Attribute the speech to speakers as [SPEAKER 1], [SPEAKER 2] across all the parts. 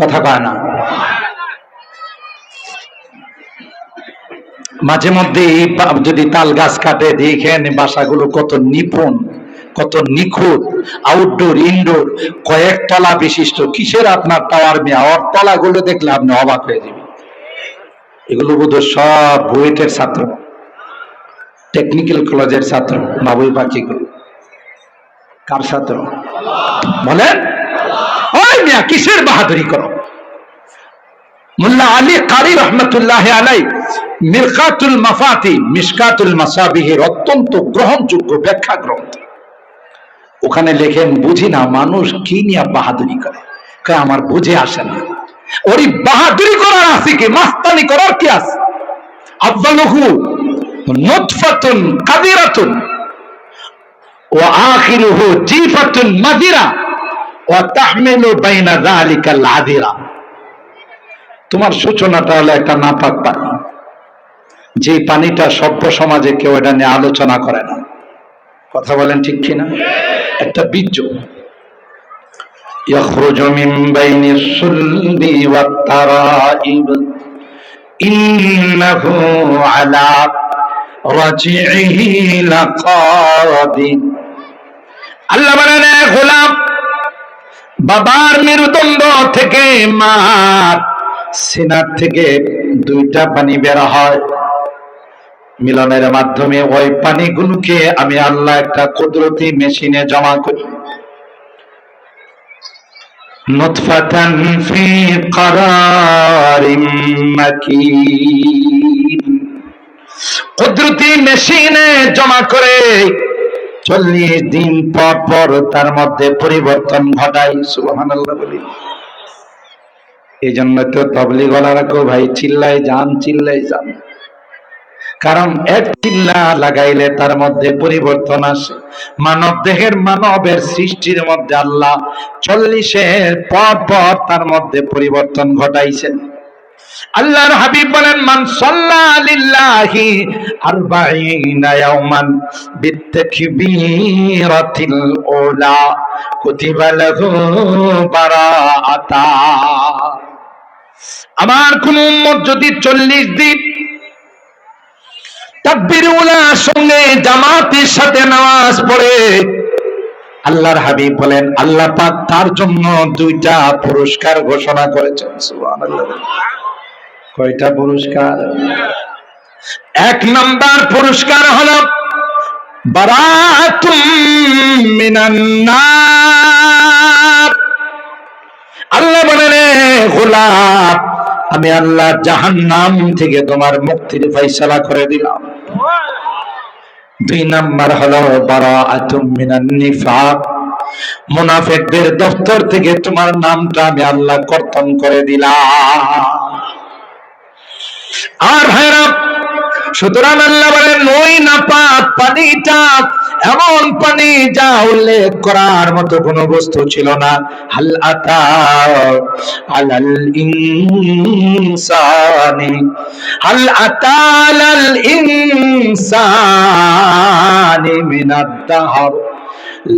[SPEAKER 1] কথা কয় না। মাঝে মধ্যে যদি তাল গাছ কাটে দেখেন বাসাগুলো কত নিপুণ, কত নিখুঁত, আউটডোর ইনডোর, কয়েক তলা বিশিষ্ট। কিসের আপনার টাওয়ার মিয়া, ওর তলাগুলো দেখলে আপনি অবাক হয়ে যাবেন। এগুলো বোধহয় সব বুয়েটের ছাত্র, টেকনিক্যাল কলেজের ছাত্র। বাবুই পাখিগুলো কার ছাত্র বলেন? ওই মিয়া কিসের বাহাদুরি করো। মোল্লা আলী কারি রহমতুল্লাহ আলাই মিরকাতুল মাফাতি মিশকাতুল মাসাবিহের অত্যন্ত গ্রহণযোগ্য ব্যাখ্যা গ্রন্থ, ওখানে লেখেন বুঝি না মানুষ কি নিয়ে বাহাদুরি করে। আমার বুঝে আসে না, ওরই বাহাদুরি করার আছে কি, মাস্তানি করার কি আছে? আফদালুহু নুতফাতুন কাদিরাতুন ওয়া আখিরুহু জিফাতুন মাদিরা ওয়া তাহমিলু বাইনা যালিকাল আদিরা। তোমার সূচনাটা হলো একটা নাপাক পানি, যে পানিটা সভ্য সমাজে কেউ এটা নিয়ে আলোচনা করে না। কথা বলেন ঠিক কিনা? একটা বীর্য ইয়াখরুজু মিন বাইনিস সুলবি ওয়াত তারাইব ইন্নাহু আলা রাজিহি লাকাদির। আল্লাহ বলেন, গোলাম, বাবার মেরুদণ্ড থেকে মার সিনার থেকে দুইটা পানি বের হয়, মিলনের মাধ্যমে ওই পানিগুলোকে আমি আল্লাহ একটা কুদরতি মেশিনে জমা করি। নুতফাতান ফি কারারিম মাকিন, কুদরতি মেশিনে জমা করে 40 দিন পর পর তার মধ্যে পরিবর্তন ঘটাই। সুবহানাল্লাহ বলি। এই জন্য তো তাবলীগ ওয়ালারা কো ভাই চিল্লাই যান, চিল্লাই যান, কারণ এক চিল্লা লাগাইলে তার মধ্যে পরিবর্তন আসে। মানব দেহের মানবের সৃষ্টির মধ্যে আল্লাহ 40 পর পর তার মধ্যে পরিবর্তন ঘটাইছেন। আল্লাহর হাবিব বলেন, মান সাল্লা লিল্লাহি 40 ইয়াওমান বিতাকবীরাতিল উলা কুতিবা লাহু বারাআতা। আমার কোন উম্মত যদি 40 দিন তাকবীর উলার সঙ্গে জামাতের সাথে নামাজ পড়ে, আল্লাহর হাবিব বলেন আল্লাহ পাক তার জন্য 2টা পুরস্কার ঘোষণা করেছেন। সুবহানাল্লাহ। কয়টা পুরস্কার? 1 নাম্বার পুরস্কার হলো বারাতুম মিনান নার। আল্লাহ বলেন, গোলাম, আমি আল্লাহ জাহান্নাম থেকে তোমার মুক্তির ফয়সালা করে দিলাম। 2 নাম্বার হলো বারাআতুম মিনান নিফাক, মুনাফিকদের দফতর থেকে তোমার নামটা আমি আল্লাহ কর্তন করে দিলাম। আর ভাইরা, সুতরাং আল্লাহ বলেন ওই নাপাক পানিটা এমন পানি যা উল্লেখ করার মতো কোনো বস্তু ছিল না। হাল আতা আলাল ইনসানি, হাল আতা আলাল ইনসানি মিনাদ দাহর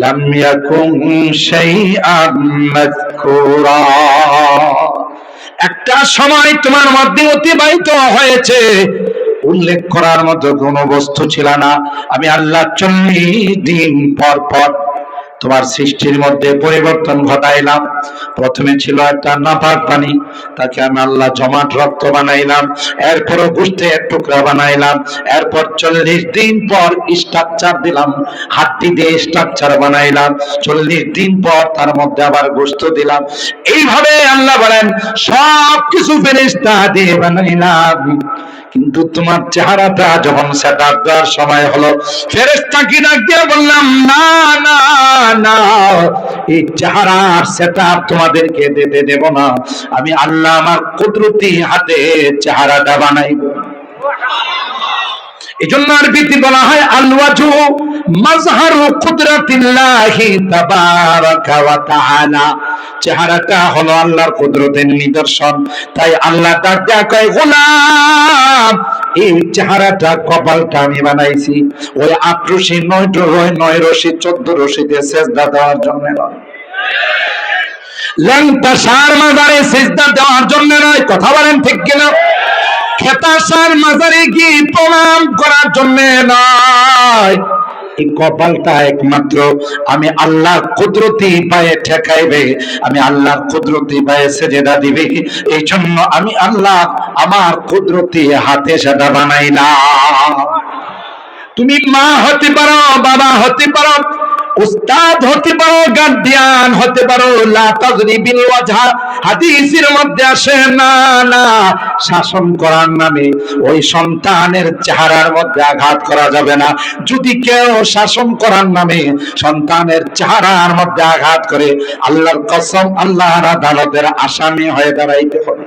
[SPEAKER 1] লাম ইয়াকুন শাইআন মাযকুরা। একটা সময় তোমার মধ্যে অতিবাহিত হয়েছে, উল্লেখ করার মতো কোন বস্তু ছিল না। আমি আল্লাহ 40 দিন পর পর তোমার সৃষ্টির মধ্যে পরিবর্তন ঘটাইলাম। প্রথমে ছিল একটা নাপাক পানি, তাকে আমি আল্লাহ জমাট রক্ত বানাইলাম, এরপর গোশতের টুকরা বানাইলাম, এরপর 40 দিন পর স্ট্রাকচার দিলাম, হাড্ডি দিয়ে স্ট্রাকচার বানাইলাম, 40 দিন পর তার মধ্যে আবার গোশত দিলাম। এইভাবে আল্লাহ বলেন সবকিছু ফেরেশতা দিয়ে বানাইলাম। কিন্তু তোমার চেহারাটা যখন সেটআপ দেওয়ার সময় হলো, ফেরেশতাকে ডাক দিয়ে বললাম, না না না, এই চেহারার সেটআপ তোমাদেরকে দিতে দেব না। আমি আল্লাহ আমার কুদরতি হাতে চেহারাটা বানাইব। এজন্য আরবিতে বলা হয় আল ওয়াজহু মাজহারু কুদরাতিল্লাহি তাবারাকা ওয়া তাআলা। চেহারাটা হলো আল্লাহর কুদরতের নিদর্শন। তাই আল্লাহ ডাকা কয়, গোলাম, এই চেহারাটা কপালটা আমি বানাইছি ওই 8 রশি 9 রশি 14 রশিতে সেজদা দেওয়ার জন্য নয়। ল্যাংটা সার মাজারে সিজদা দেওয়ার জন্য নয়, কথা বলেন ঠিক কিনা? খেতা সার মাজারে কি প্রণাম করার জন্য নয়। এই কপালটা একমাত্র আমি আল্লাহর কুদরতি পায়ে ঠেকাইবে, আমি আল্লাহর কুদরতি পায়ে সেজদা দিবে। এই জন্য আমি আল্লাহ আমার কুদরতি হাতে সেটা বানাইলাম। তুমি মা হতে পারো, বাবা হতে পারো, উস্তাদ হতে পারো, গার্ডিয়ান হতে পারো, লা তাজরিবিল ওয়াজহা হাদিসের মধ্যে আসে না না শাসন করার নামে ওই সন্তানের চেহারার মধ্যে আঘাত করা যাবে না। যদি কেউ শাসন করার নামে সন্তানের চেহারার মধ্যে আঘাত করে, আল্লাহর কসম আল্লাহর আদালতের আসামি হয়ে দাঁড়াইতে হবে।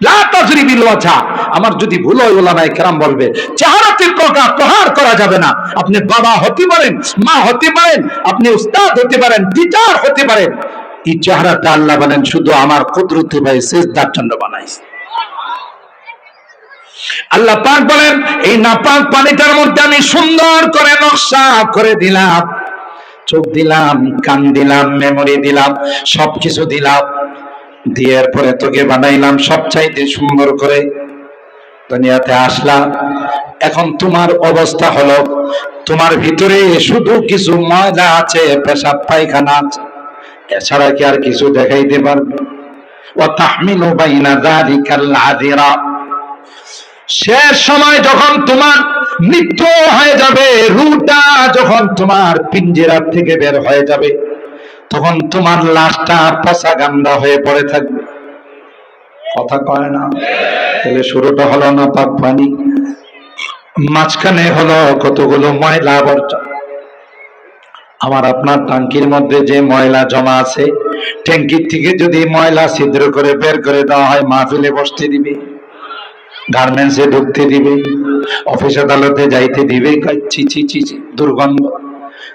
[SPEAKER 1] লা তাজরিবিল ওয়াজহা, আমার যদি ভুল হয় ওলামায়ে কেরাম বলবে চেহারাতে প্রহার করা যাবে না। আপনি বাবা হতে পারেন, মা হতে পারেন, আপনি উস্তাদ হতে পারেন, টিচার হতে পারেন, এই চেহারাটা আল্লাহ বলেন শুধু আমার কুদরতে ভাই সিজদার জন্য বানাইছে। আল্লাহ পাক বলেন এই নাপাক পানিটার মধ্যে আমি সুন্দর করে নকশা করে দিলাম, চোখ দিলাম, কান দিলাম, মেমোরি দিলাম, সবকিছু দিলাম, দিয়ার পরে তোকে বানাইলাম সবচাইতে সুন্দর করে। দুনিয়াতে আসলাম, এখন তোমার অবস্থা হলো তোমার ভিতরে শুধু কিছু ময়লা আছে, পেশাব পায়খানা আছে, এছাড়া কি আর কিছু দেখাইতে পারবে? ওয়া তাহমিলু বাইনা যালিকাল আযিরা, শেষ সময় যখন তোমার মৃত্যু হয়ে যাবে, রূহটা যখন তোমার পিঞ্জিরা থেকে বের হয়ে যাবে, তখন তোমার লাশটা পচা গান্দা হয়ে পড়ে থাকবে। কথা কয় না? তাহলে শুরুটা হলো না পাক পানি, মাঝখানে হলো কতগুলো ময়লা আবর্জনা। আমার আপনার ট্যাঙ্কির মধ্যে যে ময়লা জমা আছে, ট্যাঙ্কির থেকে যদি ময়লা ছিদ্র করে বের করে দেওয়া হয়, মাহফিলে বসতে দিবে, গার্মেন্টসে ঢুকতে দিবে, অফিস আদালতে যাইতে দিবে, চি চি চি চি দুর্গন্ধ।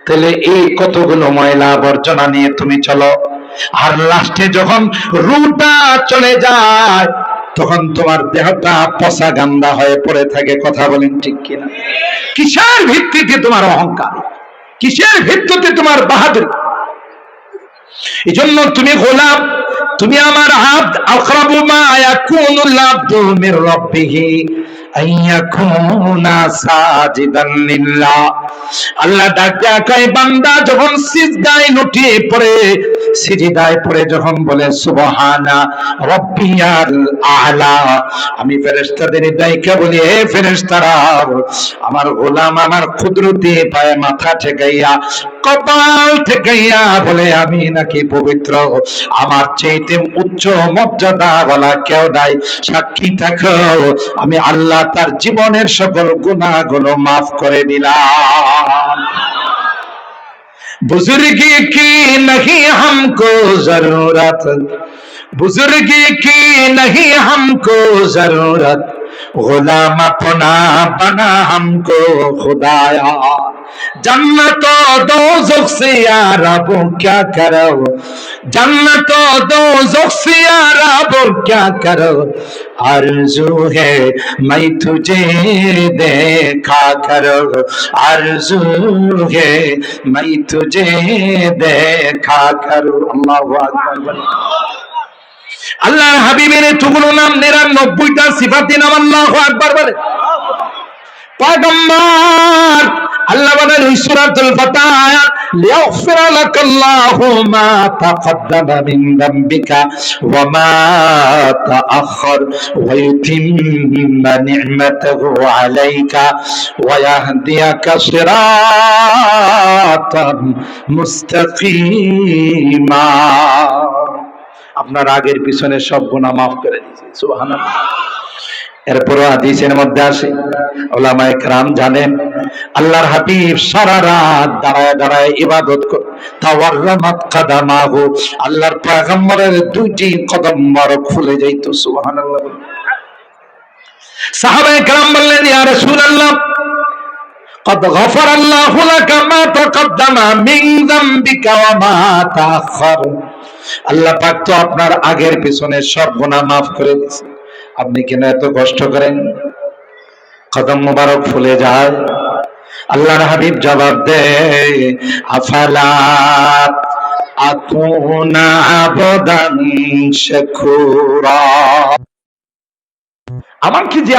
[SPEAKER 1] তাহলে এই কতগুলো ময়লা আবর্জনা নিয়ে তুমি চলো, আর লাস্টে যখন রূহটা চলে যায় তখন তোমার দেহটা পচা গান্দা হয়ে পড়ে থাকে। কথা বলেন ঠিক কিনা? কিসের ভিত্তিতে তোমার অহংকার? কিসের ভিত্তিতে তোমার বাহাদুরি? এই জন্য তুমি গোলাম, তুমি আমার আব্দ। আকরাবু মা ইয়াকুনুল আবদু মির রাব্বিহি আইয়াকুনা সাজিদান লিল্লাহ। আল্লাহ ডাক দেয়া কয় বান্দা যখন সিজদায় লুটিয়ে পড়ে, সিজদায় পড়ে যখন বলে সুবহানা রাব্বিয়াল আ'লা, আমি ফেরেশতাদের ডাইকা বলি হে ফেরেশতারা, আমার গোলাম আমার কুদরতি পায়ে মাথা ঠেকাইয়া কপাল ঠেকাইয়া বলে আমি নাকি পবিত্র, আমার চাইতে উচ্চ মর্যাদা বলা কেউ নাই, সাক্ষী থাকো আমি আল্লাহ তার জীবনের সকল গুনাহগুলো মাফ করে দিলাম। बुजुर्गी की नहीं हमको जरूरत, बुजुर्गी की नहीं हमको जरूरत, गुलाम अपना बना हमको खुदाया, जन्नत दोज़ख से या रब क्या करो, जन्नत दोज़ख से या रब क्या करो, आरज़ू है मैं तुझे देखा करो, आरज़ू है मैं तुझे देखा करो। अल्लाहु আকবার। আল্লাহর হাবিবের এতগুলো নাম 99টা সিফাতি নাম আল্লাহু আকবার বলে। পয়গম্বর আল্লাহ বলেন সূরাতুল ফাতিহা লিয়াগফিরা লাকাল্লাহু মা তাকদ্দামা মিন যামবিকা ওয়া মা তাআখার ওয়া ইউতিম্মা নি'মাতাহু আলাইকা ওয়া ইয়াহদিয়াকা সিরাতাম মুস্তাকিমা। আপনার আগের পিছনে সব গুনাহ মাফ করে দিয়েছে। সুবহানাল্লাহ। এরপরও হাদিসের মধ্যে আসে, উলামায়ে কেরাম জানেন আল্লাহর হাবিব সারা রাত দাঁড়ায় দাঁড়ায় ইবাদত করে, তাওয়াররামাত কাদামাহু, আল্লাহর পয়গম্বরের দুইটি কদম মোবারক ফুলে যাইত। সুবহানাল্লাহ। সাহাবায়ে কেরাম বললেন ইয়া রাসূলুল্লাহ قد غفر الله لك ما تقدم من ذنبك وما تأخر, আল্লাহ পাক তো আপনার আগের পিছনে সব গুনাহ maaf করে দিয়েছে, আপনি কেন এত কষ্ট করেন? কদম মোবারক ফুলে যায়। আল্লাহর হাবিব জবাব দেয় আফালা আকুনা আবদান শাকুরা। আমার কি যে